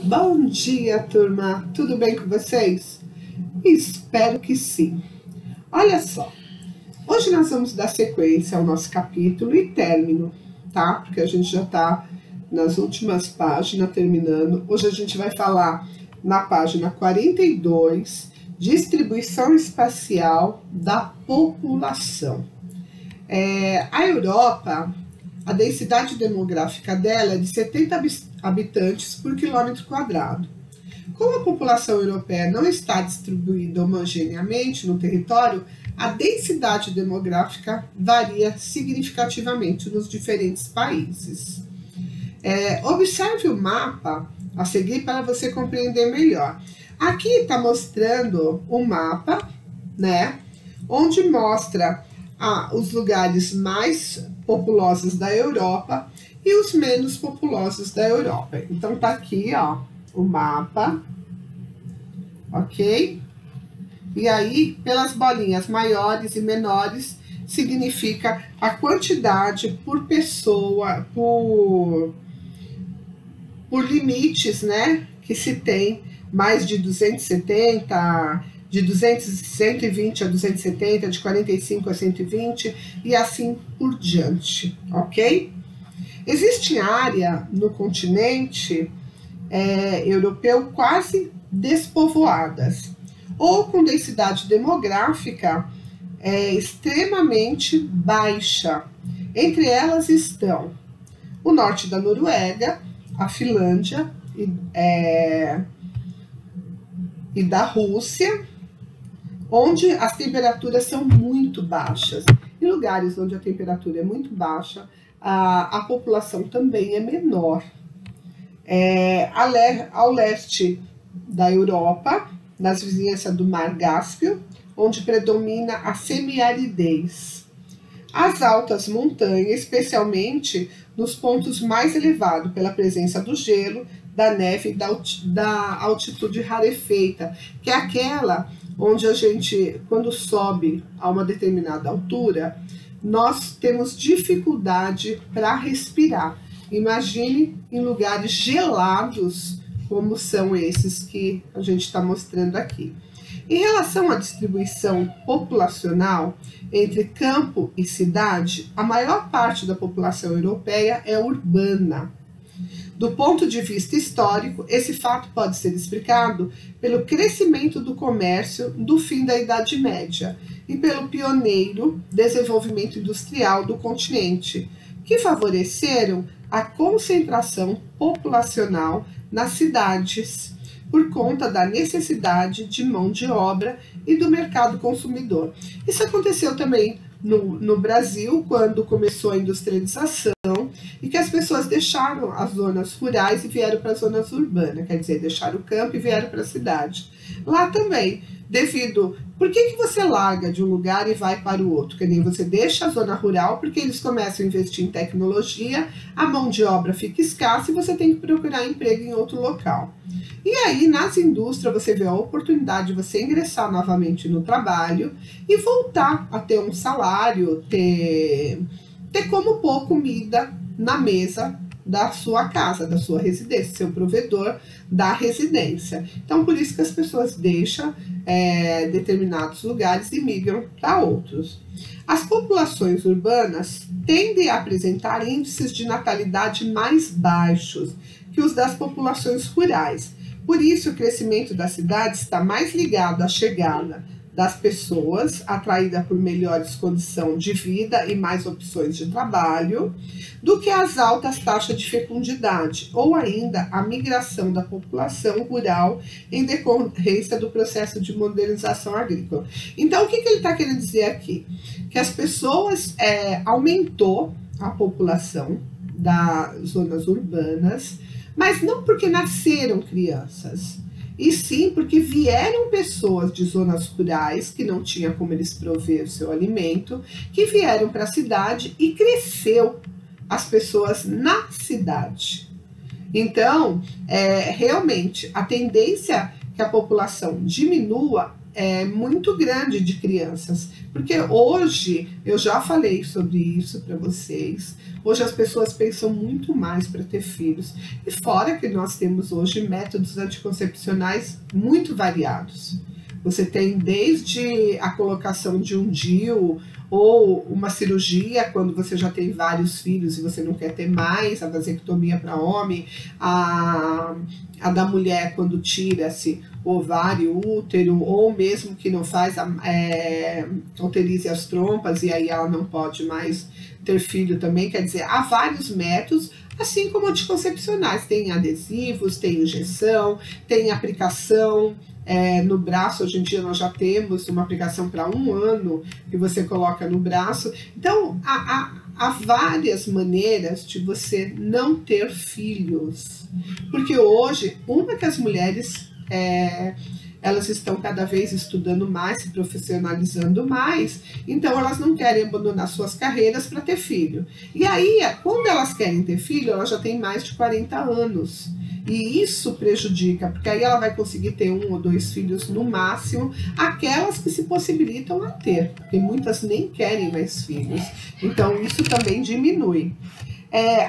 Bom dia, turma! Tudo bem com vocês? Espero que sim. Olha só, hoje nós vamos dar sequência ao nosso capítulo e término, tá? Porque a gente já está nas últimas páginas terminando. Hoje a gente vai falar na página 42, distribuição espacial da população. A Europa, a densidade demográfica dela é de 70 habitantes por quilômetro quadrado. Como a população europeia não está distribuída homogeneamente no território, a densidade demográfica varia significativamente nos diferentes países. Observe o mapa a seguir para você compreender melhor. Aqui está mostrando um mapa, né, onde mostra os lugares mais populosos da Europa e os menos populosos da Europa. Então tá aqui, ó, o mapa, ok? E aí, pelas bolinhas maiores e menores, significa a quantidade por pessoa, por limites, né, que se tem, mais de 270, de 120 a 270, de 45 a 120 e assim por diante, ok? Existe área no continente europeu quase despovoadas, ou com densidade demográfica extremamente baixa. Entre elas estão o norte da Noruega, a Finlândia e da Rússia, onde as temperaturas são muito baixas. Em lugares onde a temperatura é muito baixa, a população também é menor. Ao leste da Europa, nas vizinhanças do Mar Cáspio, onde predomina a semiaridez. As altas montanhas, especialmente nos pontos mais elevados, pela presença do gelo, da neve e da altitude rarefeita, que é aquela onde a gente, quando sobe a uma determinada altura, nós temos dificuldade para respirar. Imagine em lugares gelados, como são esses que a gente está mostrando aqui. Em relação à distribuição populacional entre campo e cidade, a maior parte da população europeia é urbana. Do ponto de vista histórico, esse fato pode ser explicado pelo crescimento do comércio do fim da Idade Média e pelo pioneiro desenvolvimento industrial do continente, que favoreceram a concentração populacional nas cidades, por conta da necessidade de mão de obra e do mercado consumidor. Isso aconteceu também no Brasil, quando começou a industrialização, e que as pessoas deixaram as zonas rurais e vieram para as zonas urbanas, quer dizer, deixaram o campo e vieram para a cidade. Lá também, por que você larga de um lugar e vai para o outro? Que nem você deixa a zona rural, porque eles começam a investir em tecnologia, a mão de obra fica escassa e você tem que procurar emprego em outro local. E aí, nas indústrias, você vê a oportunidade de você ingressar novamente no trabalho e voltar a ter um salário, ter como pôr comida na mesa da sua casa, da sua residência, seu provedor da residência. Então, por isso que as pessoas deixam determinados lugares e migram para outros. As populações urbanas tendem a apresentar índices de natalidade mais baixos que os das populações rurais. Por isso, o crescimento das cidades está mais ligado à chegada das pessoas, atraída por melhores condições de vida e mais opções de trabalho, do que as altas taxas de fecundidade, ou ainda a migração da população rural em decorrência do processo de modernização agrícola. Então, o que ele está querendo dizer aqui? Que as pessoas, aumentou a população das zonas urbanas, mas não porque nasceram crianças, e sim porque vieram pessoas de zonas rurais, que não tinha como eles prover o seu alimento, que vieram para a cidade e cresceu as pessoas na cidade. Então, realmente, a tendência que a população diminua muito grande de crianças, porque hoje, eu já falei sobre isso para vocês, hoje as pessoas pensam muito mais para ter filhos, e fora que nós temos hoje métodos anticoncepcionais muito variados. Você tem desde a colocação de um DIU, ou uma cirurgia quando você já tem vários filhos e você não quer ter mais, a vasectomia para homem, a da mulher quando tira-se o ovário, o útero, ou mesmo que não faz, auterize as trompas e aí ela não pode mais ter filho também. Quer dizer, há vários métodos, assim como anticoncepcionais, tem adesivos, tem injeção, tem aplicação. No braço, hoje em dia nós já temos uma aplicação para 1 ano que você coloca no braço. Então, há várias maneiras de você não ter filhos. Porque hoje, uma que as mulheres, elas estão cada vez estudando mais, se profissionalizando mais, então elas não querem abandonar suas carreiras para ter filho. E aí, quando elas querem ter filho, elas já têm mais de 40 anos. E isso prejudica, porque aí ela vai conseguir ter 1 ou 2 filhos no máximo, aquelas que se possibilitam a ter, porque muitas nem querem mais filhos. Então isso também diminui.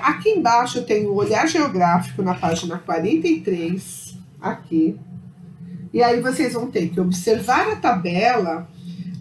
Aqui embaixo tem o olhar geográfico na página 43, aqui. E aí vocês vão ter que observar a tabela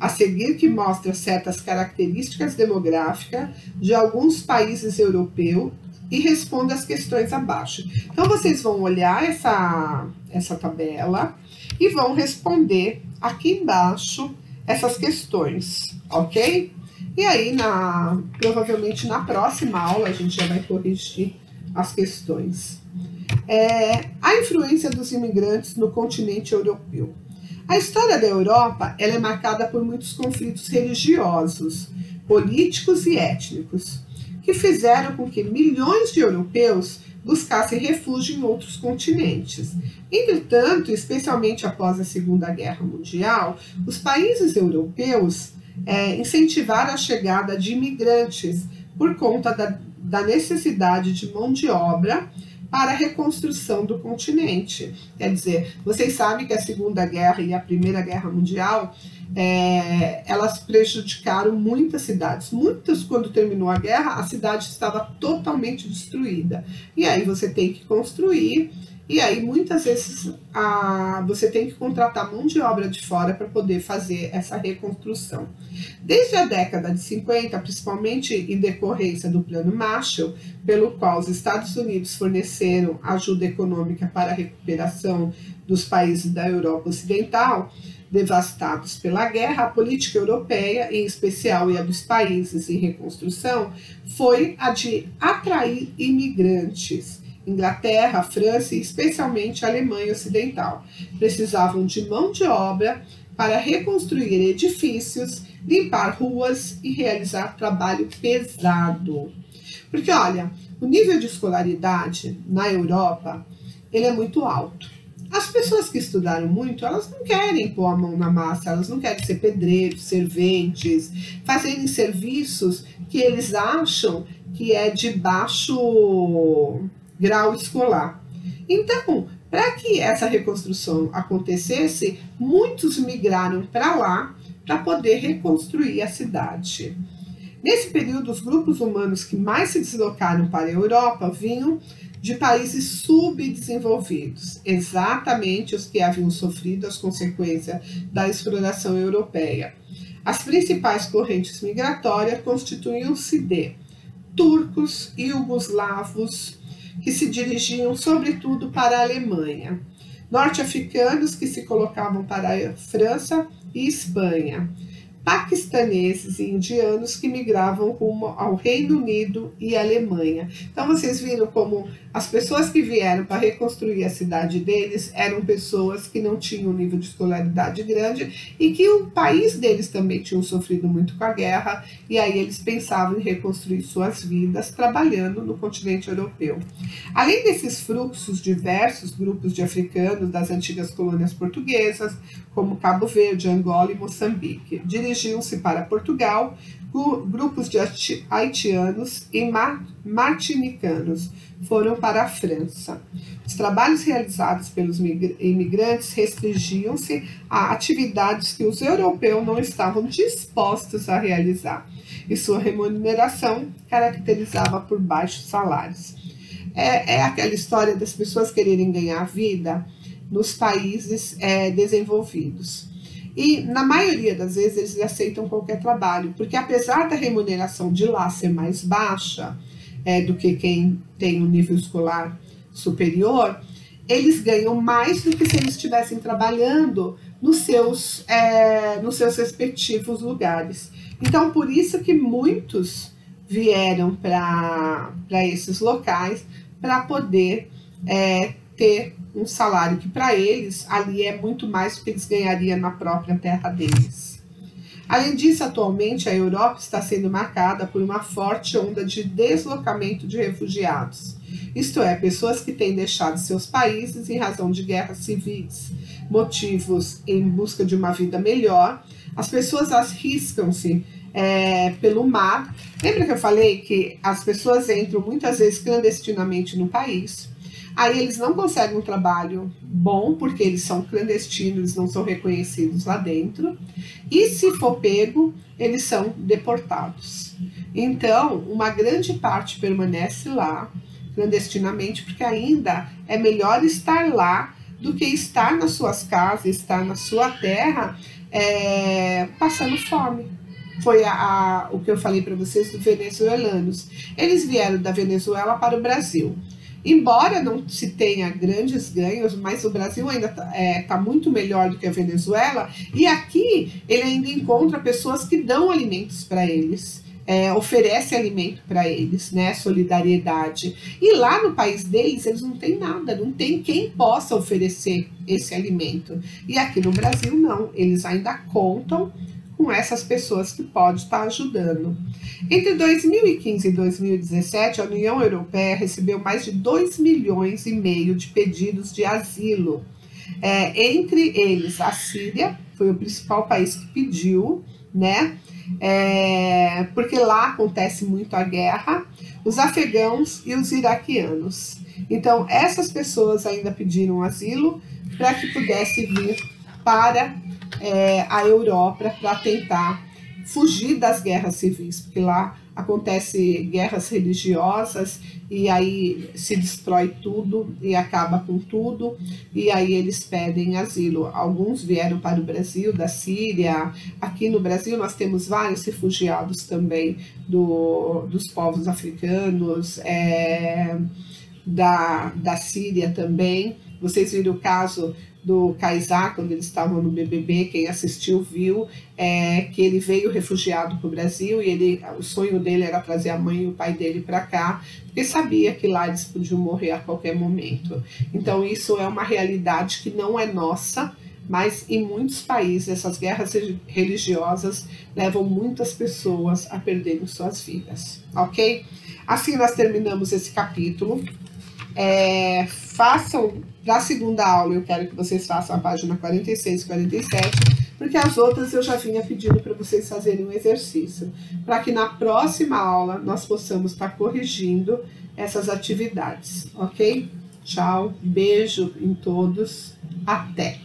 a seguir, que mostra certas características demográficas de alguns países europeus, e responda as questões abaixo. Então, vocês vão olhar essa tabela e vão responder aqui embaixo essas questões, ok? E aí, provavelmente na próxima aula, a gente já vai corrigir as questões. A influência dos imigrantes no continente europeu. A história da Europa ela é marcada por muitos conflitos religiosos, políticos e étnicos, que fizeram com que milhões de europeus buscassem refúgio em outros continentes. Entretanto, especialmente após a Segunda Guerra Mundial, os países europeus incentivaram a chegada de imigrantes por conta da necessidade de mão de obra para a reconstrução do continente. Quer dizer, vocês sabem que a Segunda Guerra e a Primeira Guerra Mundial, elas prejudicaram muitas cidades. Muitas, quando terminou a guerra, a cidade estava totalmente destruída. E aí você tem que construir, e aí muitas vezes você tem que contratar mão de obra de fora para poder fazer essa reconstrução. Desde a década de 50, principalmente em decorrência do Plano Marshall, pelo qual os Estados Unidos forneceram ajuda econômica para a recuperação dos países da Europa Ocidental, devastados pela guerra, a política europeia, em especial e a dos países em reconstrução, foi a de atrair imigrantes. Inglaterra, França e especialmente a Alemanha Ocidental precisavam de mão de obra para reconstruir edifícios, limpar ruas e realizar trabalho pesado. Porque, olha, o nível de escolaridade na Europa, ele é muito alto. As pessoas que estudaram muito, elas não querem pôr a mão na massa, elas não querem ser pedreiros, serventes, fazerem serviços que eles acham que é de baixo grau escolar. Então, para que essa reconstrução acontecesse, muitos migraram para lá para poder reconstruir a cidade. Nesse período, os grupos humanos que mais se deslocaram para a Europa vinham de países subdesenvolvidos, exatamente os que haviam sofrido as consequências da exploração europeia. As principais correntes migratórias constituíam-se de turcos e iugoslavos, que se dirigiam sobretudo para a Alemanha, norte-africanos que se colocavam para a França e Espanha, paquistaneses e indianos que migravam rumo ao Reino Unido e Alemanha. Então vocês viram como as pessoas que vieram para reconstruir a cidade deles eram pessoas que não tinham um nível de escolaridade grande e que o país deles também tinham sofrido muito com a guerra, e aí eles pensavam em reconstruir suas vidas trabalhando no continente europeu. Além desses fluxos, diversos grupos de africanos das antigas colônias portuguesas, como Cabo Verde, Angola e Moçambique, dirigiam-se para Portugal, grupos de haitianos e martinicanos, foram para a França. Os trabalhos realizados pelos imigrantes restringiam-se a atividades que os europeus não estavam dispostos a realizar, e sua remuneração caracterizava por baixos salários. É aquela história das pessoas quererem ganhar vida nos países desenvolvidos. E, na maioria das vezes, eles aceitam qualquer trabalho, porque apesar da remuneração de lá ser mais baixa do que quem tem um nível escolar superior, eles ganham mais do que se eles estivessem trabalhando nos seus respectivos lugares. Então, por isso que muitos vieram para esses locais para poder ter um salário que para eles ali é muito mais do que eles ganhariam na própria terra deles. Além disso, atualmente a Europa está sendo marcada por uma forte onda de deslocamento de refugiados, isto é, pessoas que têm deixado seus países em razão de guerras civis, motivos em busca de uma vida melhor. As pessoas arriscam-se pelo mar. Lembra que eu falei que as pessoas entram muitas vezes clandestinamente no país? Aí eles não conseguem um trabalho bom, porque eles são clandestinos, eles não são reconhecidos lá dentro. E se for pego, eles são deportados. Então, uma grande parte permanece lá, clandestinamente, porque ainda é melhor estar lá do que estar nas suas casas, estar na sua terra, passando fome. Foi o que eu falei para vocês dos venezuelanos. Eles vieram da Venezuela para o Brasil. Embora não se tenha grandes ganhos, mas o Brasil ainda tá muito melhor do que a Venezuela, e aqui ele ainda encontra pessoas que dão alimentos para eles, oferece alimento para eles, né, solidariedade. E lá no país deles, eles não têm nada, não tem quem possa oferecer esse alimento. E aqui no Brasil não, eles ainda contam com essas pessoas que podem estar ajudando. Entre 2015 e 2017, a União Europeia recebeu mais de 2,5 milhões de pedidos de asilo. Entre eles, a Síria foi o principal país que pediu, né? Porque lá acontece muito a guerra, os afegãos e os iraquianos. Então, essas pessoas ainda pediram asilo para que pudesse vir para a Europa para tentar fugir das guerras civis, porque lá acontece guerras religiosas e aí se destrói tudo e acaba com tudo, e aí eles pedem asilo. Alguns vieram para o Brasil, da Síria. Aqui no Brasil nós temos vários refugiados também dos povos africanos, da Síria também. Vocês viram o caso do Kaysar, quando eles estavam no BBB, quem assistiu viu que ele veio refugiado para o Brasil, e o sonho dele era trazer a mãe e o pai dele para cá, porque sabia que lá eles podiam morrer a qualquer momento. Então isso é uma realidade que não é nossa, mas em muitos países essas guerras religiosas levam muitas pessoas a perderem suas vidas, ok? Assim nós terminamos esse capítulo. Façam, para a segunda aula eu quero que vocês façam a página 46 e 47, porque as outras eu já vinha pedindo para vocês fazerem um exercício, para que na próxima aula nós possamos estar corrigindo essas atividades, ok? Tchau, beijo em todos, até!